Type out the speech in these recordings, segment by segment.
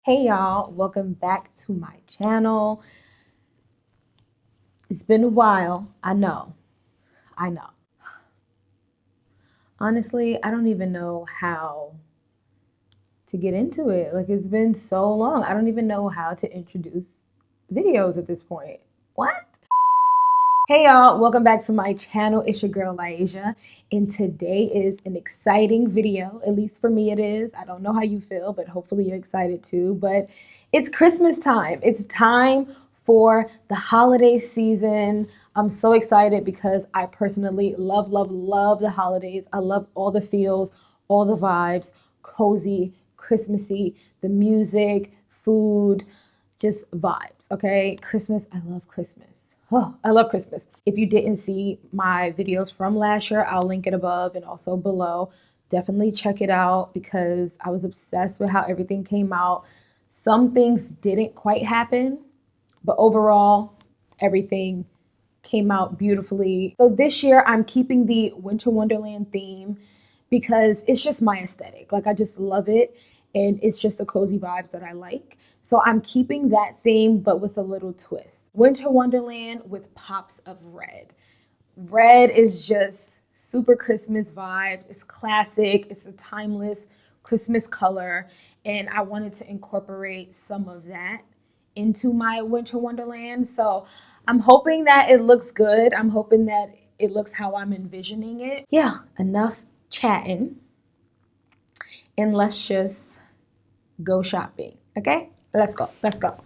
Hey y'all, welcome back to my channel. It's been a while. I know. Honestly, I don't even know how to get into it. Like, it's been so long. I don't even know how to introduce videos at this point. What? Hey y'all, welcome back to my channel. It's your girl Lyasia, and today is an exciting video. At least for me it is. I don't know how you feel, but hopefully you're excited too. But it's Christmas time. It's time for the holiday season. I'm so excited because I personally love the holidays. I love all the feels, all the vibes, cozy, Christmassy, the music, food, just vibes, okay? Christmas, I love Christmas. Oh, I love Christmas. If you didn't see my videos from last year, I'll link it above and also below. Definitely check it out because I was obsessed with how everything came out. Some things didn't quite happen, but overall, everything came out beautifully. So this year, I'm keeping the Winter Wonderland theme because it's just my aesthetic. Like, I just love it, and it's just the cozy vibes that I like. So I'm keeping that theme, but with a little twist. Winter Wonderland with pops of red. Red is just super Christmas vibes. It's classic. It's a timeless Christmas color, and I wanted to incorporate some of that into my Winter Wonderland. So I'm hoping that it looks good. I'm hoping that it looks how I'm envisioning it. Yeah, enough chatting, and let's just go shopping. Okay? Let's go. Let's go.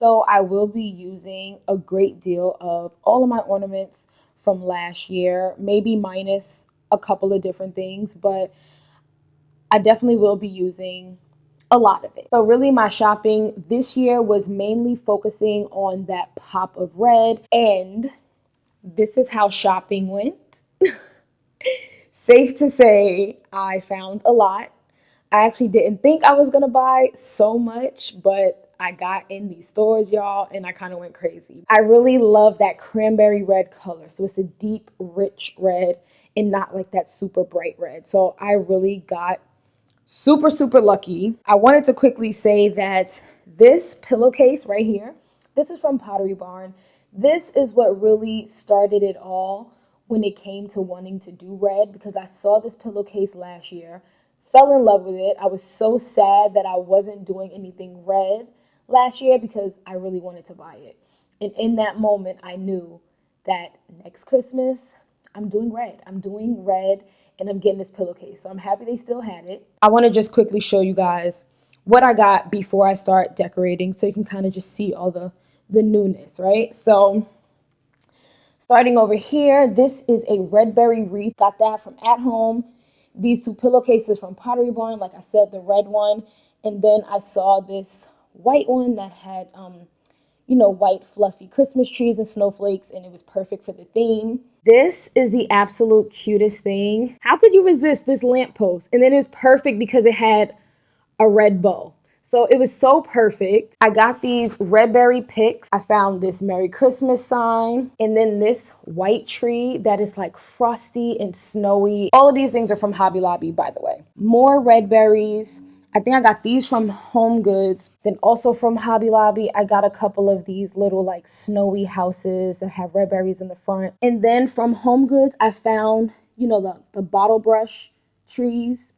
So I will be using a great deal of all of my ornaments from last year, maybe minus a couple of different things, but I definitely will be using a lot of it. So really my shopping this year was mainly focusing on that pop of red, and this is how shopping went. Safe to say, I found a lot. I actually didn't think I was gonna buy so much, but I got in these stores, y'all, and I kind of went crazy. I really love that cranberry red color. So it's a deep, rich red and not like that super bright red. So I really got super lucky. I wanted to quickly say that this pillowcase right here, this is from Pottery Barn. This is what really started it all when it came to wanting to do red, because I saw this pillowcase last year, fell in love with it. I was so sad that I wasn't doing anything red last year because I really wanted to buy it. And in that moment, I knew that next Christmas, I'm doing red. I'm doing red, and I'm getting this pillowcase. So I'm happy they still had it. I want to just quickly show you guys what I got before I start decorating so you can kind of just see all the newness, right? So starting over here, this is a red berry wreath. Got that from At Home. These two pillowcases from Pottery Barn, like I said, the red one. And then I saw this white one that had white fluffy Christmas trees and snowflakes, and it was perfect for the theme. This is the absolute cutest thing. How could you resist this lamppost? And then it was perfect because it had a red bow. So it was so perfect. I got these red berry picks. I found this Merry Christmas sign, and then this white tree that is like frosty and snowy. All of these things are from Hobby Lobby, by the way. More red berries. I think I got these from Home Goods. Then also from Hobby Lobby, I got a couple of these little like snowy houses that have red berries in the front. And then from Home Goods, I found, the bottle brush trees.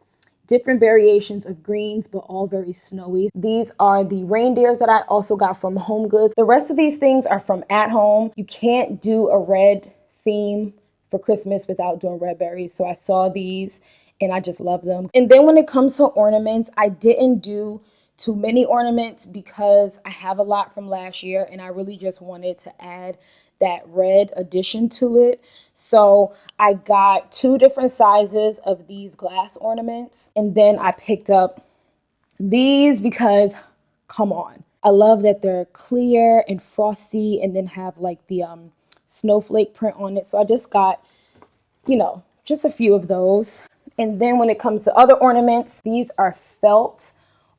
different variations of greens, but all very snowy. These are the reindeers that I also got from Home Goods. The rest of these things are from At Home. You can't do a red theme for Christmas without doing red berries. So I saw these and I just love them. And then when it comes to ornaments, I didn't do too many ornaments because I have a lot from last year and I really just wanted to add that red addition to it. So I got 2 different sizes of these glass ornaments, and then I picked up these because, come on, I love that they're clear and frosty and then have like the snowflake print on it. So I just got, just a few of those. And then when it comes to other ornaments, these are felt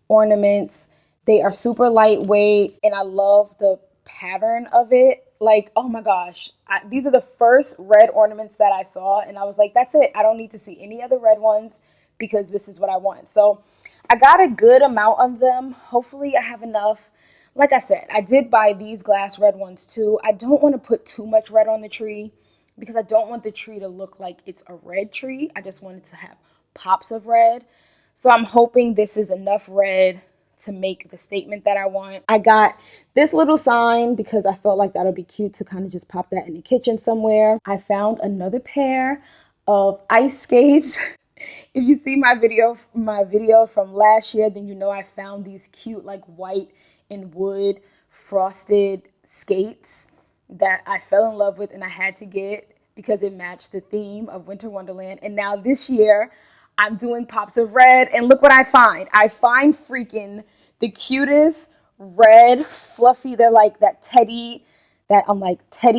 ornaments. They are super lightweight and I love the pattern of it. Like, oh my gosh, these are the first red ornaments that I saw and I was like, that's it. I don't need to see any other red ones because this is what I want. So I got a good amount of them. Hopefully I have enough. Like I said, I did buy these glass red ones too. I don't want to put too much red on the tree because I don't want the tree to look like it's a red tree. I just want it to have pops of red. So I'm hoping this is enough red to make the statement that I want. I got this little sign because I felt like that'll be cute to kind of just pop that in the kitchen somewhere. I found another pair of ice skates. If you see my video from last year, then you know I found these cute like white and wood frosted skates that I fell in love with and I had to get because it matched the theme of Winter Wonderland. And now this year I'm doing pops of red and look what I find. I find freaking the cutest red fluffy, they're like that teddy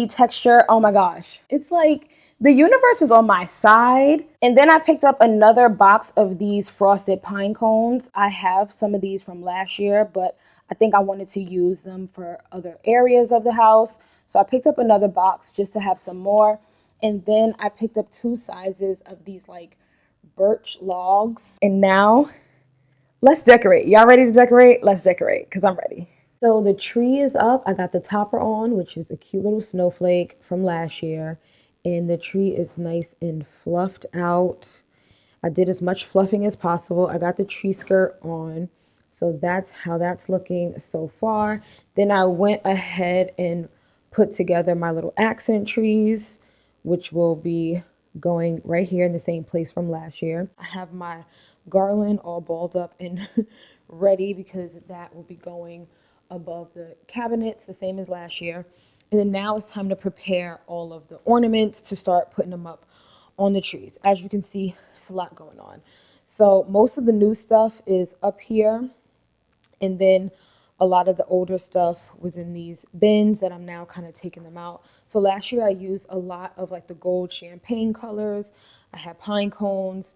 texture. Oh my gosh. It's like the universe was on my side. And then I picked up another box of these frosted pine cones. I have some of these from last year, but I think I wanted to use them for other areas of the house. So I picked up another box just to have some more. And then I picked up 2 sizes of these like birch logs. And now let's decorate. Y'all ready to decorate? Let's decorate because I'm ready. So the tree is up. I got the topper on, which is a cute little snowflake from last year. And the tree is nice and fluffed out. I did as much fluffing as possible. I got the tree skirt on. So that's how that's looking so far. Then I went ahead and put together my little accent trees, which will be going right here in the same place from last year. I have my garland all balled up and ready because that will be going above the cabinets, the same as last year. And then now it's time to prepare all of the ornaments to start putting them up on the trees. As you can see, there's a lot going on. So most of the new stuff is up here. And then a lot of the older stuff was in these bins that I'm now kind of taking them out. So last year I used a lot of like the gold champagne colors. I had pine cones,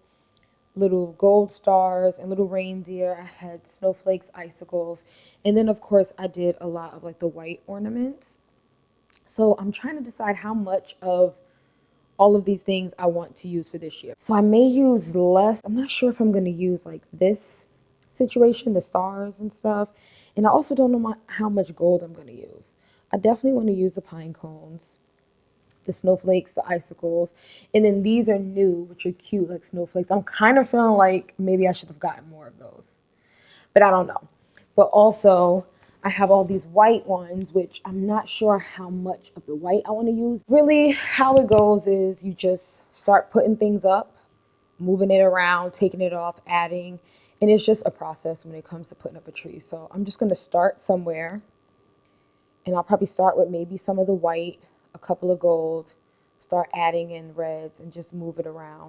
little gold stars, and little reindeer. I had snowflakes, icicles. And then of course I did a lot of like the white ornaments. So I'm trying to decide how much of all of these things I want to use for this year. So I may use less. I'm not sure if I'm going to use like this situation, the stars and stuff. And I also don't know how much gold I'm going to use. I definitely want to use the pine cones, the snowflakes, the icicles. And then these are new, which are cute like snowflakes. I'm kind of feeling like maybe I should have gotten more of those. But I don't know. But also, I have all these white ones, which I'm not sure how much of the white I want to use. Really, how it goes is you just start putting things up, moving it around, taking it off, adding. And it's just a process when it comes to putting up a tree. So I'm just going to start somewhere. And I'll probably start with maybe some of the white, a couple of gold, start adding in reds, and just move it around.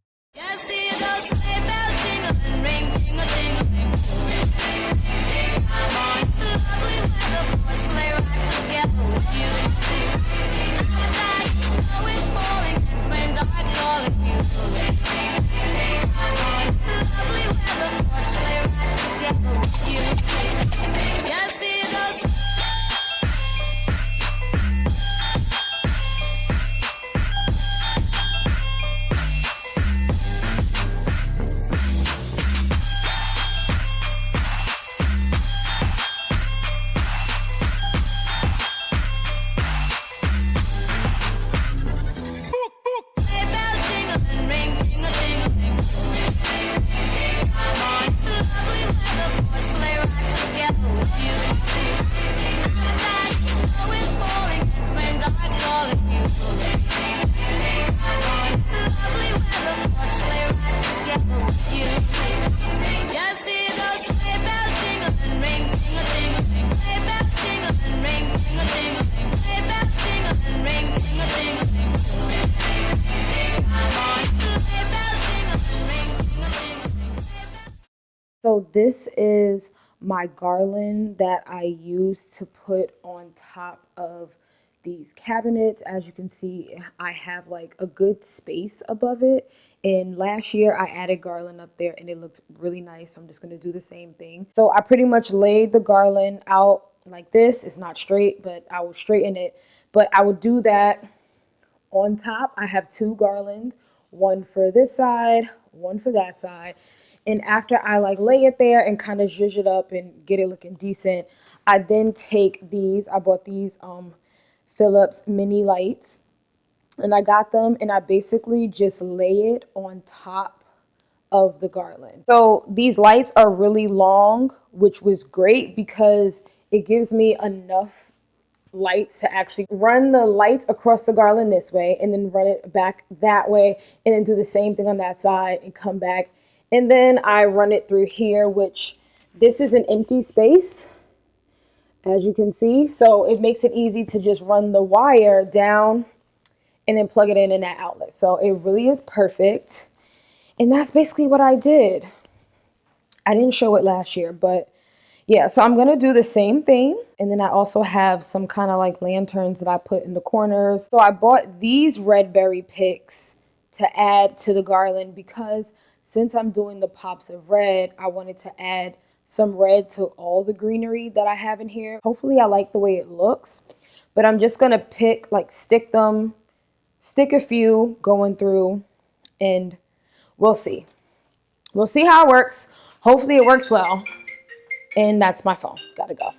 this is my garland that I use to put on top of these cabinets. As you can see, I have like a good space above it. And last year I added garland up there and it looked really nice. So I'm just going to do the same thing. So I pretty much laid the garland out like this. It's not straight, but I will straighten it. But I would do that on top. I have two garlands, one for this side, one for that side. And after I like lay it there and kind of zhuzh it up and get it looking decent, I then take these. I bought these Philips mini lights and I got them and I basically just lay it on top of the garland. So these lights are really long, which was great because it gives me enough light to actually run the lights across the garland this way and then run it back that way and then do the same thing on that side and come back. And then I run it through here, which this is an empty space, as you can see. So it makes it easy to just run the wire down and then plug it in that outlet. So it really is perfect. And that's basically what I did. I didn't show it last year, but yeah, so I'm going to do the same thing. And then I also have some kind of like lanterns that I put in the corners. So I bought these red berry picks to add to the garland because since I'm doing the pops of red, I wanted to add some red to all the greenery that I have in here. Hopefully I like the way it looks, but I'm just going to pick, like stick a few going through, and we'll see. We'll see how it works. Hopefully it works well. And that's my phone. Gotta go.